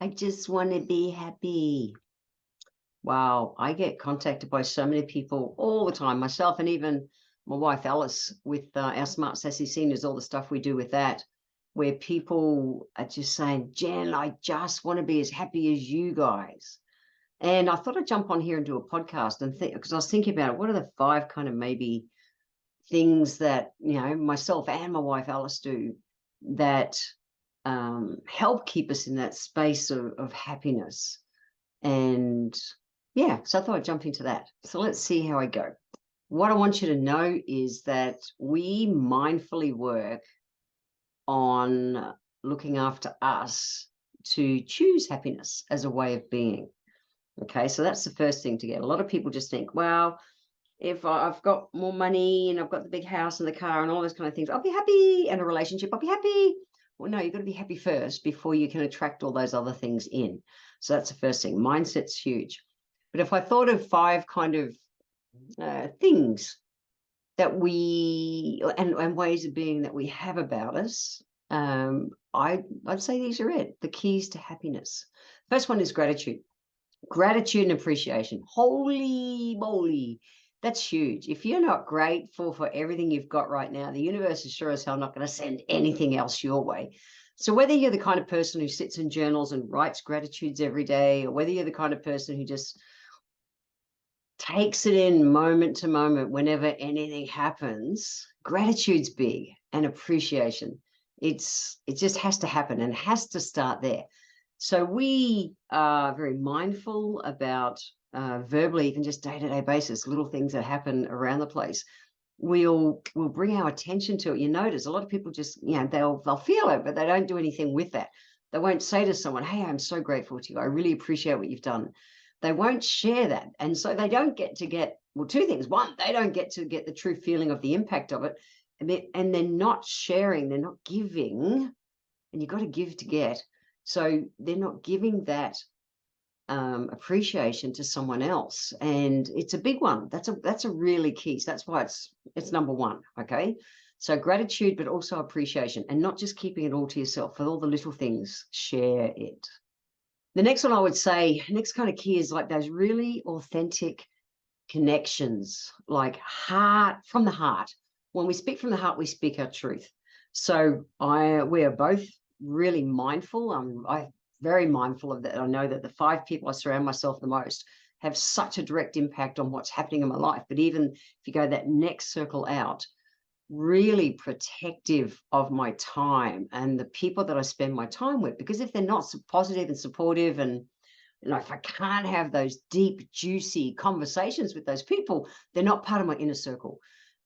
I just want to be happy. Wow, I get contacted by so many people all the time, myself and even my wife Alice with our Smart Sassy Seniors, all the stuff we do with that, where people are just saying, Jen, I just want to be as happy as you guys. And I thought I'd jump on here and do a podcast and think, because I was thinking about it, what are the 5 kind of maybe things that, myself and my wife Alice do that help keep us in that space of happiness. And yeah, so I thought I'd jump into that. So let's see how I go. What I want you to know is that we mindfully work on looking after us to choose happiness as a way of being. Okay, so that's the first thing to get. A lot of people just think, well, if I've got more money and I've got the big house and the car and all those kind of things, I'll be happy. And a relationship, I'll be happy. Well, no, you've got to be happy first before you can attract all those other things in. So that's the first thing. Mindset's huge. But if I thought of 5 kind of things that we and ways of being that we have about us, I'd say these are it. The keys to happiness. First one is gratitude. Gratitude and appreciation. Holy moly. That's huge. If you're not grateful for everything you've got right now, the universe is sure as hell not going to send anything else your way. So whether you're the kind of person who sits in journals and writes gratitudes every day, or whether you're the kind of person who just takes it in moment to moment whenever anything happens, gratitude's big, and appreciation. It just has to happen and has to start there. So we are very mindful about verbally, even just day-to-day basis, little things that happen around the place. We'll bring our attention to it. You notice a lot of people just, they'll feel it, but they don't do anything with that. They won't say to someone, hey, I'm so grateful to you. I really appreciate what you've done. They won't share that. And so they don't get, well, 2 things. One, they don't get to get the true feeling of the impact of it. And they're not sharing, they're not giving, and you've got to give to get. So they're not giving that appreciation to someone else, and it's a big one. That's a really key. So that's why it's number 1. Okay, so gratitude, but also appreciation, and not just keeping it all to yourself. For all the little things, share it. The next one I would say, next kind of key is like those really authentic connections, like from the heart. When we speak from the heart, we speak our truth. So we are both really mindful. I'm very mindful of that. I know that the 5 people I surround myself the most have such a direct impact on what's happening in my life. But even if you go that next circle out, really protective of my time and the people that I spend my time with, because if they're not so positive and supportive, and if I can't have those deep, juicy conversations with those people, they're not part of my inner circle.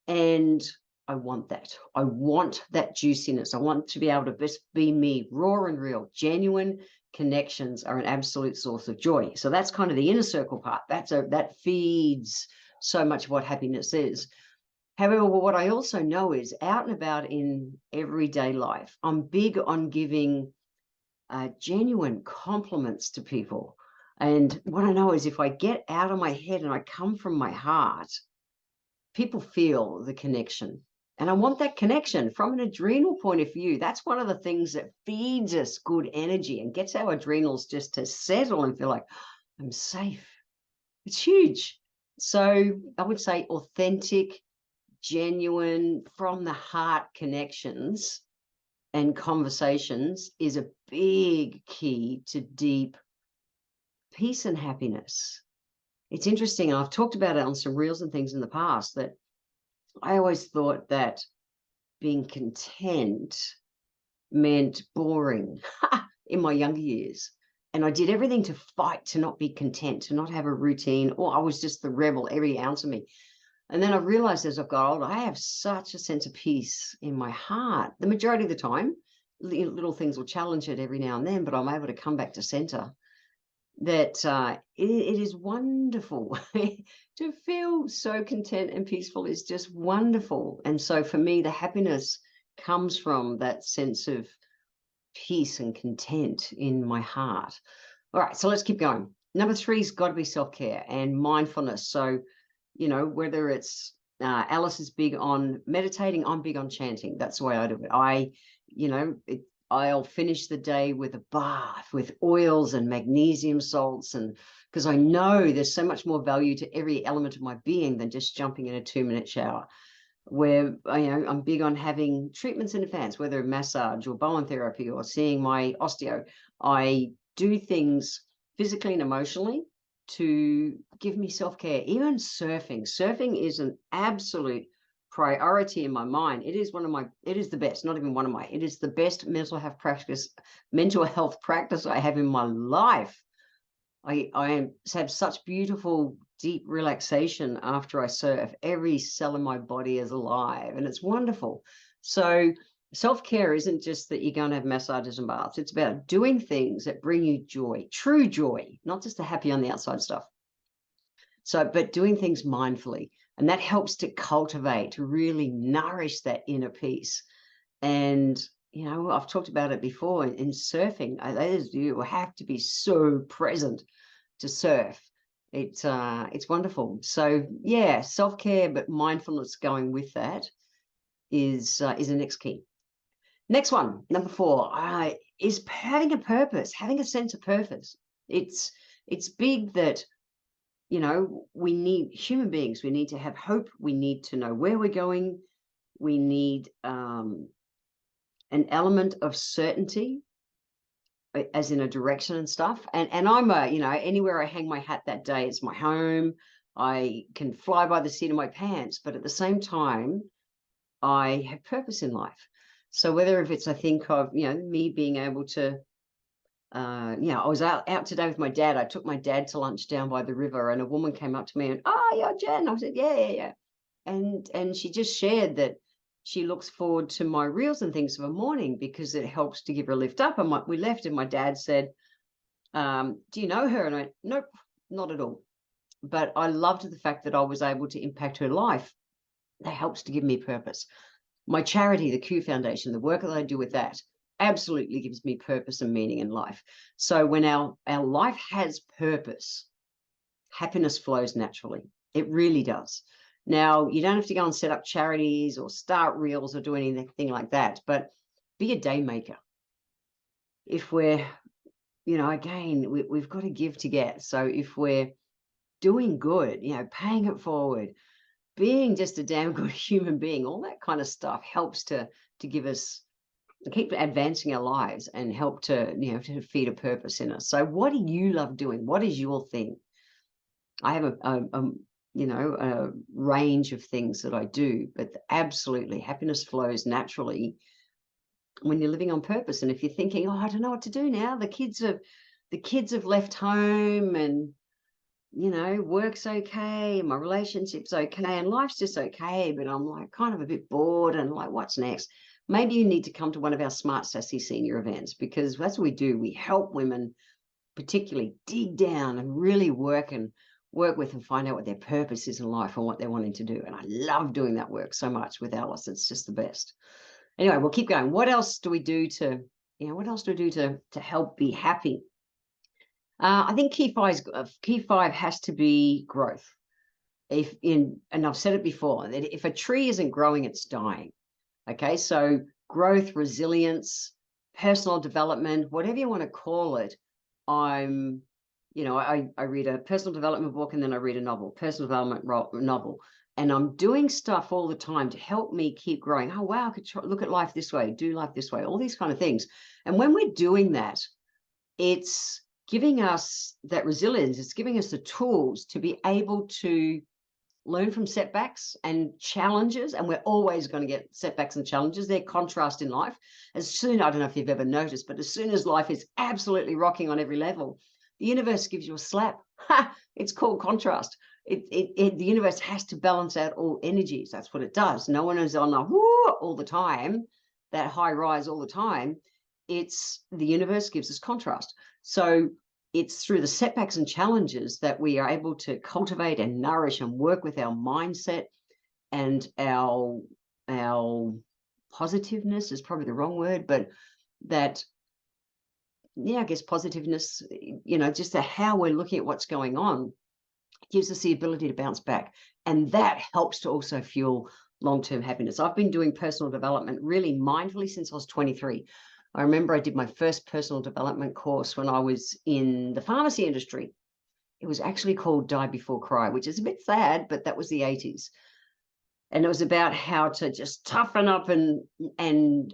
And I want that. I want that juiciness. I want to be able to just be me, raw and real. Genuine connections are an absolute source of joy. So that's kind of the inner circle part. That feeds so much of what happiness is. However, what I also know is out and about in everyday life, I'm big on giving genuine compliments to people. And what I know is if I get out of my head and I come from my heart, people feel the connection. And I want that connection from an adrenal point of view. That's one of the things that feeds us good energy and gets our adrenals just to settle and feel like, I'm safe. It's huge. So I would say authentic, genuine, from the heart connections and conversations is a big key to deep peace and happiness. It's interesting. I've talked about it on some reels and things in the past, that I always thought that being content meant boring in my younger years. And I did everything to fight to not be content, to not have a routine, or I was just the rebel, every ounce of me. And then I realized as I've got older, I have such a sense of peace in my heart. The majority of the time, little things will challenge it every now and then, but I'm able to come back to center. That it is wonderful to feel so content and peaceful is just wonderful. And so for me, the happiness comes from that sense of peace and content in my heart. All right, so let's keep going. Number 3's got to be self-care and mindfulness. So, whether it's Alice is big on meditating, I'm big on chanting. That's the way I do it. I'll finish the day with a bath with oils and magnesium salts, and because I know there's so much more value to every element of my being than just jumping in a 2-minute shower. Where I'm big on having treatments in advance, whether massage or Bowen therapy or seeing my osteo. I do things physically and emotionally to give me self-care. Even surfing is an absolute priority in my mind. It is the best, not even one of my, it is the best mental health practice I have in my life. I have such beautiful, deep relaxation after I surf. Every cell in my body is alive, and it's wonderful. So self-care isn't just that you're going to have massages and baths. It's about doing things that bring you joy, true joy, not just the happy on the outside stuff. So, but doing things mindfully, and that helps to cultivate, to really nourish that inner peace. And I've talked about it before in surfing. You have to be so present to surf. It's wonderful. So yeah, self-care, but mindfulness going with that is the next key. Next one, number 4, is having a purpose, having a sense of purpose. It's big that we need, human beings, we need to have hope. We need to know where we're going. We need an element of certainty, as in a direction and stuff. And I'm anywhere I hang my hat that day, it's my home. I can fly by the seat of my pants, but at the same time, I have purpose in life. So whether if it's, I think of, me being able to, I was out today with my dad. I took my dad to lunch down by the river, and a woman came up to me and, you're Jen. I said, yeah. And she just shared that she looks forward to my reels and things of a morning because it helps to give her a lift up. And we left, and my dad said, do you know her? And I went, nope, not at all. But I loved the fact that I was able to impact her life. That helps to give me purpose. My charity, the Q Foundation, the work that I do with that absolutely gives me purpose and meaning in life. So when our life has purpose, happiness flows naturally. It really does. Now, you don't have to go and set up charities or start reels or do anything like that, but be a day maker. If we're, again, we've got to give to get. So if we're doing good, paying it forward, being just a damn good human being, all that kind of stuff helps to give us, keep advancing our lives and help to, to feed a purpose in us. So what do you love doing? What is your thing? I have a range of things that I do, but absolutely happiness flows naturally when you're living on purpose. And if you're thinking, I don't know what to do now, the kids have left home, and work's okay, my relationship's okay, and life's just okay, but I'm like kind of a bit bored and like, what's next? Maybe you need to come to one of our Smart Sassy senior events, because that's what we do. We help women particularly dig down and really work with and find out what their purpose is in life and what they're wanting to do. And I love doing that work so much with Alice. It's just the best. Anyway, we'll keep going. What else do we do to help be happy? I think key 5 has to be growth. And I've said it before, that if a tree isn't growing, it's dying. Okay, so growth, resilience, personal development, whatever you want to call it. I read a personal development book, and then I read a novel, personal development novel, and I'm doing stuff all the time to help me keep growing. Oh, wow, I could look at life this way, do life this way, all these kind of things. And when we're doing that, it's giving us that resilience. It's giving us the tools to be able to learn from setbacks and challenges. And we're always going to get setbacks and challenges. They're contrast in life. I don't know if you've ever noticed, but as soon as life is absolutely rocking on every level, the universe gives you a slap. It's called contrast. The universe has to balance out all energies. That's what it does. No one is on a whoo all the time, that high rise all the time. It's the universe gives us contrast. So it's through the setbacks and challenges that we are able to cultivate and nourish and work with our mindset, and our positiveness is probably the wrong word, but that, I guess positiveness, just how we're looking at what's going on gives us the ability to bounce back. And that helps to also fuel long-term happiness. I've been doing personal development really mindfully since I was 23. I remember I did my first personal development course when I was in the pharmacy industry. It was actually called Die Before Cry, which is a bit sad, but that was the 80s. And it was about how to just toughen up and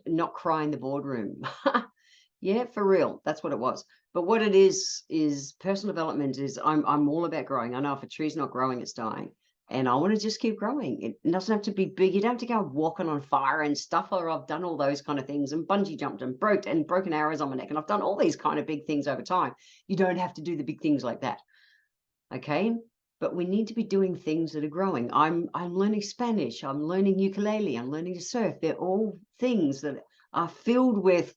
not cry in the boardroom. Yeah, for real. That's what it was. But what it is personal development is I'm all about growing. I know if a tree's not growing, it's dying. And I want to just keep growing. It doesn't have to be big. You don't have to go walking on fire and stuff. Or I've done all those kind of things and bungee jumped and broken arrows on my neck. And I've done all these kind of big things over time. You don't have to do the big things like that. Okay. But we need to be doing things that are growing. I'm learning Spanish. I'm learning ukulele. I'm learning to surf. They're all things that are filled with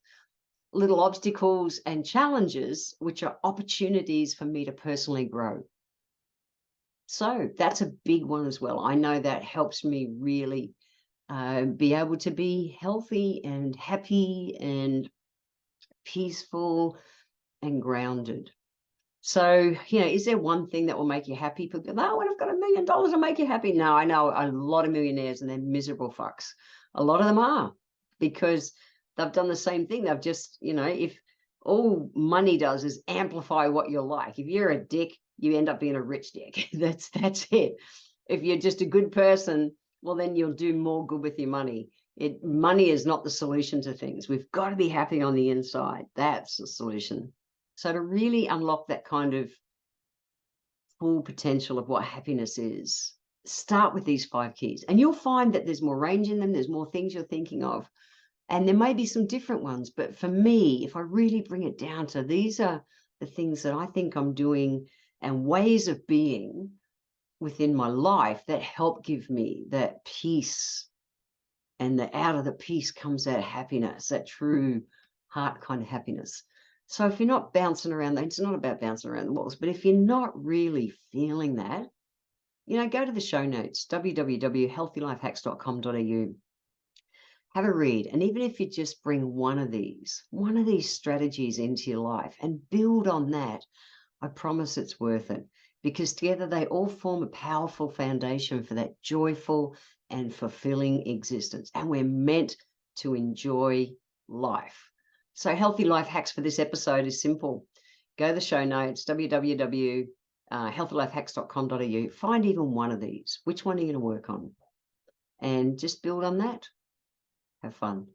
little obstacles and challenges, which are opportunities for me to personally grow. So that's a big one as well. I know that helps me really be able to be healthy and happy and peaceful and grounded. So, is there one thing that will make you happy? People go, no, I've got $1 million to make you happy. No, I know a lot of millionaires and they're miserable fucks. A lot of them are, because they've done the same thing. They've just, if all money does is amplify what you're like. If you're a dick, you end up being a rich dick. That's it. If you're just a good person, well, then you'll do more good with your money. Money is not the solution to things. We've got to be happy on the inside. That's the solution. So to really unlock that kind of full potential of what happiness is, start with these 5 keys. And you'll find that there's more range in them. There's more things you're thinking of. And there may be some different ones. But for me, if I really bring it down to these are the things that I think I'm doing and ways of being within my life that help give me that peace. And out of the peace comes that happiness, that true heart kind of happiness. So if you're not bouncing around, it's not about bouncing around the walls, but if you're not really feeling that, go to the show notes, www.healthylifehacks.com.au. Have a read. And even if you just bring one of these strategies into your life and build on that, I promise it's worth it, because together they all form a powerful foundation for that joyful and fulfilling existence. And we're meant to enjoy life. So Healthy Life Hacks for this episode is simple. Go to the show notes, www.healthylifehacks.com.au. Find even one of these. Which one are you going to work on? And just build on that. Have fun.